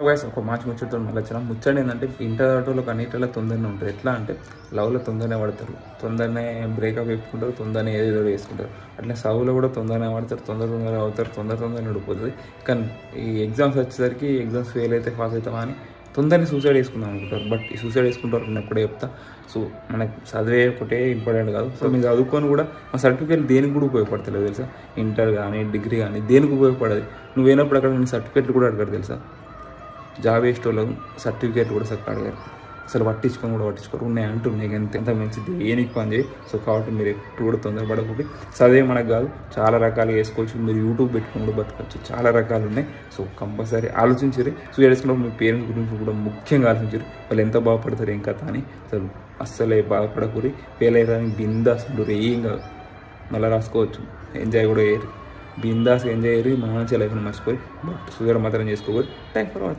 Voice ఒక మాట ముచ్చటతో మళ్ళీ వచ్చిన ముచ్చట ఏంటంటే ఇంటర్ ఆటోలకు అన్నిటిలో తొందరనే ఉంటుంది. ఎట్లా అంటే లవ్లో తొందరనే పడతారు, తొందరనే బ్రేకప్ చెప్పుకుంటారు, తొందరనే ఏదో వేసుకుంటారు. అట్లా చదువులో కూడా తొందరనే పడతారు, తొందరగా అవుతారు, తొందరనే ఉడిపోతుంది. కానీ ఈ ఎగ్జామ్స్ వచ్చేసరికి ఎగ్జామ్స్ ఫెయిల్ అయితే పాస్ అవుతామా అని తొందరని సూసైడ్ చేసుకుందాం అనుకుంటారు. బట్ ఈ సూసైడ్ చేసుకుంటారు నేను ఎప్పుడే చెప్తా. సో మనకి చదివే ఒకటే ఇంపార్టెంట్ కాదు. సో మీరు చదువుకొని కూడా మా సర్టిఫికేట్ దేనికి కూడా ఉపయోగపడతలేదు తెలుసా. ఇంటర్ కానీ డిగ్రీ కానీ దేనికి ఉపయోగపడదు. నువ్వు పోయినప్పుడు అక్కడ నేను సర్టిఫికేట్లు కూడా అడగారు తెలుసా. జాబ్ వేసేటోళ్ళు సర్టిఫికేట్ కూడా సరిగ్గా అడగారు. అసలు పట్టించుకోరు. ఉన్నాయి అంటున్నాయి ఎంత మంచిది దేనికి పని చేయి. సో కాబట్టి మీరు ఎప్పుడు కూడా తొందరపడకూడదు. చదివే మనకు కాదు, చాలా రకాలుగా వేసుకోవచ్చు. మీరు యూట్యూబ్ పెట్టుకుని కూడా బతకచ్చు, చాలా రకాలు ఉన్నాయి. సో కంపల్సరీ ఆలోచించారు. సూసైడ్ చేసుకున్నప్పుడు మీ పేరెంట్స్ గురించి కూడా ముఖ్యంగా ఆలోచించారు. వాళ్ళు ఎంత బాగుపడతారు ఏం కథ అని. అసలు అస్సలే బాధపడకూరి. ఫెయిల్ అయ్యారని బిందాస్ ఉండరు, ఏం కాదు, మళ్ళీ రాసుకోవచ్చు. ఎంజాయ్ కూడా చేయరు, బిందాస్ ఎంజాయ్ చేయరు. మంచిగా లైఫ్ని మర్చిపోయి బట్ సూసైడ్ మాత్రం చేసుకోకూడదు. Thank for watching.